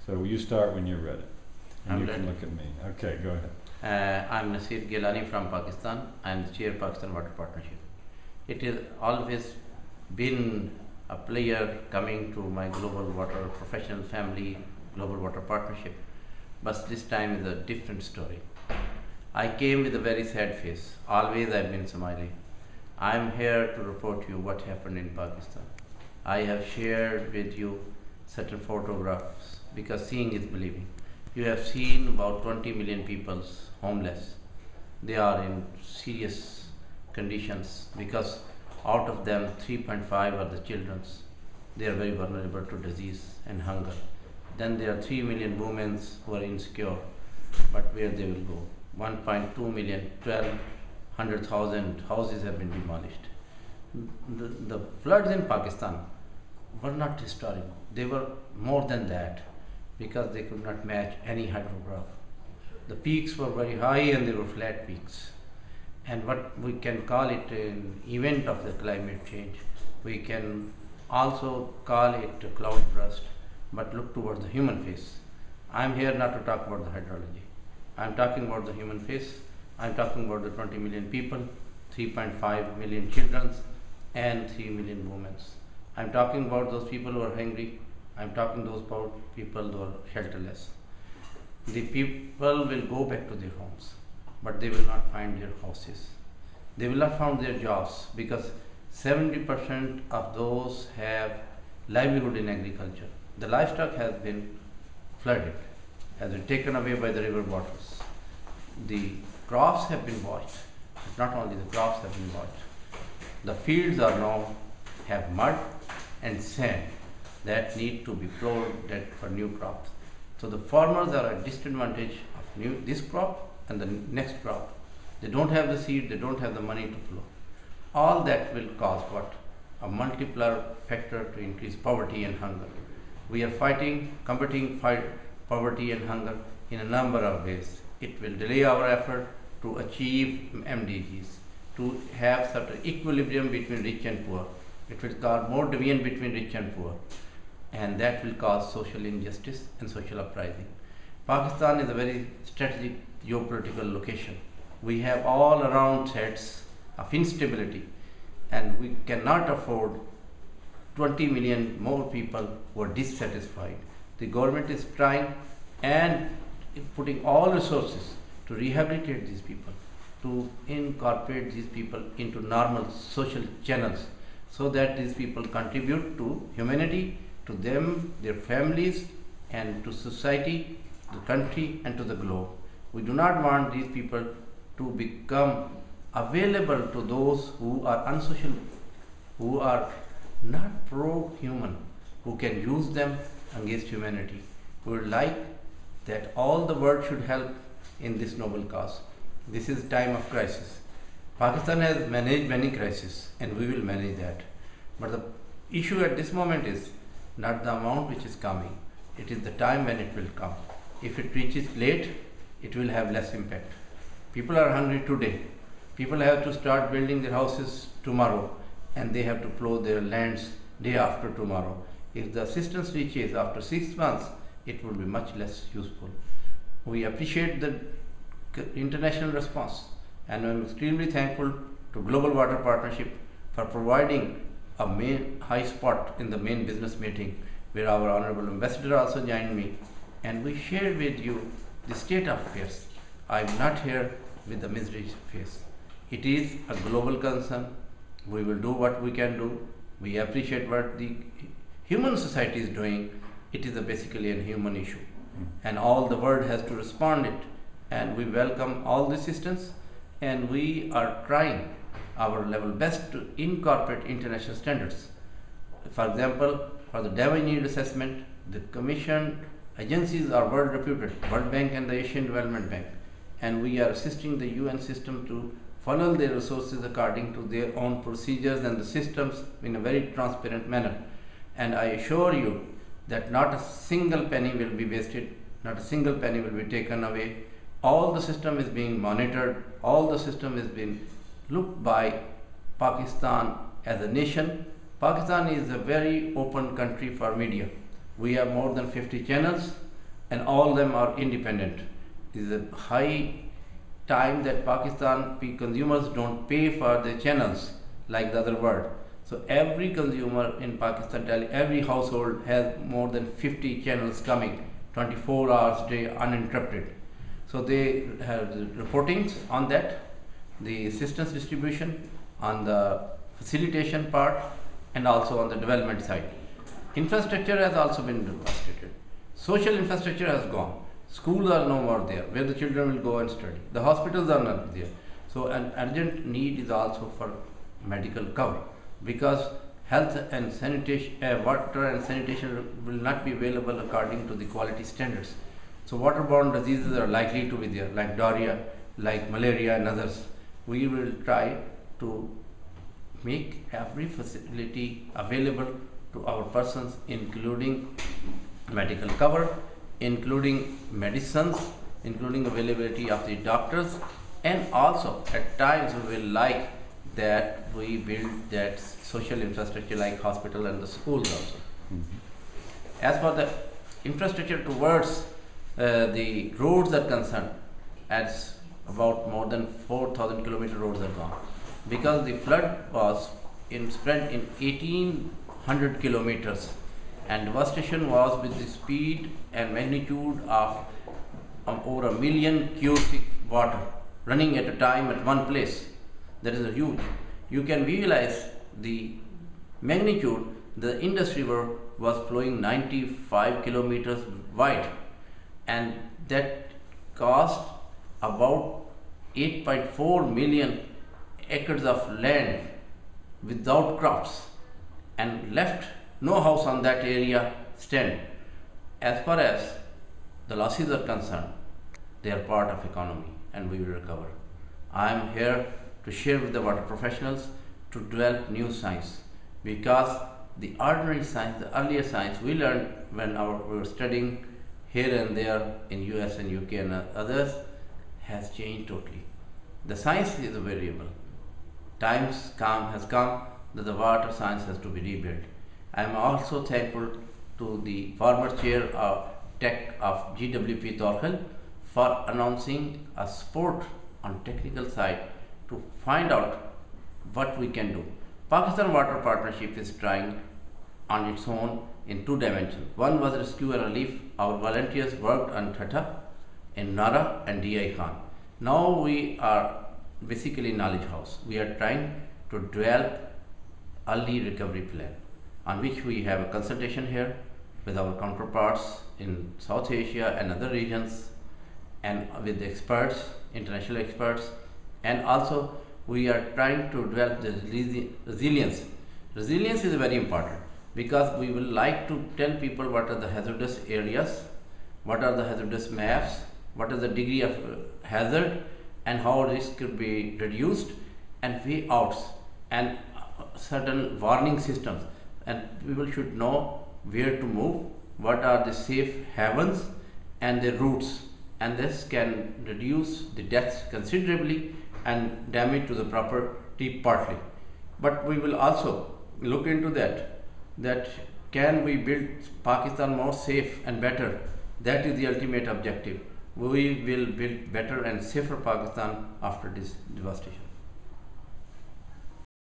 So you start when you're ready. And I'm you ready. can look at me. Okay, go ahead. I'm Naseer Gillani from Pakistan. I'm the chair Pakistan Water Partnership. It has always been a player coming to my global water professional family, global water partnership, but this time is a different story. I came with a very sad face. Always I've been smiling. I'm here to report you what happened in Pakistan. I have shared with you certain photographs because seeing is believing. You have seen about 20 million people homeless. They are in serious conditions because out of them 3.5 are the children. They are very vulnerable to disease and hunger. Then there are 3 million women who are insecure, but where they will go? 1.2 million, 1,200,000 houses have been demolished. The floods in Pakistan were not historic. They were more than that because they could not match any hydrograph. The peaks were very high and they were flat peaks. And what we can call it an event of the climate change. We can also call it a cloud burst, but look towards the human face. I'm here not to talk about the hydrology. I'm talking about the human face. I'm talking about the 20 million people, 3.5 million children, and 3 million women. I'm talking about those people who are hungry. I'm talking about people who are shelterless. The people will go back to their homes, but they will not find their houses. They will not find their jobs because 70% of those have livelihood in agriculture. The livestock has been flooded, has been taken away by the river waters. The crops have been washed, but not only the crops have been washed. The fields are now have mud and sand that need to be plowed for new crops. So the farmers are at disadvantage of this crop and the next crop. They don't have the seed, they don't have the money to plow. All that will cause what? A multiplier factor to increase poverty and hunger. We are combating poverty and hunger in a number of ways. It will delay our effort to achieve MDGs, to have certain equilibrium between rich and poor. It will cause more division between rich and poor, and that will cause social injustice and social uprising. Pakistan is a very strategic geopolitical location. We have all around threats of instability, and we cannot afford 20 million more people who are dissatisfied. The government is trying and putting all resources to rehabilitate these people, to incorporate these people into normal social channels so that these people contribute to humanity, to them, their families, and to society, the country, and to the globe. We do not want these people to become available to those who are unsocial, who are not pro-human, who can use them against humanity. We would like that all the world should help in this noble cause. This is time of crisis. Pakistan has managed many crises and we will manage that. But the issue at this moment is not the amount which is coming, it is the time when it will come. If it reaches late, it will have less impact. People are hungry today. People have to start building their houses tomorrow and they have to plow their lands day after tomorrow. If the assistance reaches after 6 months, it will be much less useful. We appreciate the international response and I'm extremely thankful to Global Water Partnership for providing a main high spot in the main business meeting where our Honorable Ambassador also joined me and we shared with you the state of affairs. I am not here with the misery face. It is a global concern. We will do what we can do. We appreciate what the human society is doing. It is basically a human issue and all the world has to respond it, and we welcome all the assistance and we are trying our level best to incorporate international standards. For example, for the damage need assessment, the commissioned agencies are world reputed, World Bank and the Asian Development Bank, and we are assisting the UN system to funnel their resources according to their own procedures and the systems in a very transparent manner. And I assure you that not a single penny will be wasted, not a single penny will be taken away. All the system is being monitored, all the system is being looked by Pakistan as a nation. Pakistan is a very open country for media. We have more than 50 channels and all of them are independent. It is a high time that Pakistan consumers don't pay for the channels like the other world. So every consumer in Pakistan, every household has more than 50 channels coming 24 hours a day uninterrupted. So they have the reportings on that, the assistance distribution, on the facilitation part, and also on the development side. Infrastructure has also been devastated. Social infrastructure has gone. Schools are no more there, where the children will go and study. The hospitals are not there. So an urgent need is also for medical cover, because health and sanitation, water and sanitation will not be available according to the quality standards. So waterborne diseases are likely to be there, like diarrhea, like malaria and others. We will try to make every facility available to our persons, including medical cover, including medicines, including availability of the doctors, and also at times we will like that we build that social infrastructure like hospital and the schools also. As for the infrastructure towards the roads are concerned, as about more than 4,000 kilometer roads are gone, because the flood was spread in 1,800 kilometers, and devastation was with the speed and magnitude of over 1 million cubic water running at a time at one place. That is a huge. You can visualize the magnitude. The industry was flowing 95 kilometers wide, and that cost about 8.4 million acres of land without crops, and left no house on that area stand. As far as the losses are concerned, they are part of economy and we will recover. I am here to share with the water professionals to develop new science, because the ordinary science, the earlier science we learned when we were studying here and there in US and UK and others, has changed totally. The science is a variable. Has come that the water science has to be rebuilt. I am also thankful to the former chair of tech of GWP Pakistan for announcing a support on technical side to find out what we can do. Pakistan Water Partnership is trying on its own in 2 dimensions. One was rescue and relief. Our volunteers worked on Thata, in Nara and DI Khan. Now we are basically knowledge house. We are trying to develop early recovery plan, on which we have a consultation here with our counterparts in South Asia and other regions, and with the experts, international experts, and also we are trying to develop the resilience. Resilience is very important, because we will like to tell people what are the hazardous areas, what are the hazardous maps, what is the degree of hazard, and how risk could be reduced, and way outs, and certain warning systems, and people should know where to move, what are the safe havens and the routes, and this can reduce the deaths considerably and damage to the property partly. But we will also look into that can we build Pakistan more safe and better. That is the ultimate objective. We will build better and safer Pakistan after this devastation.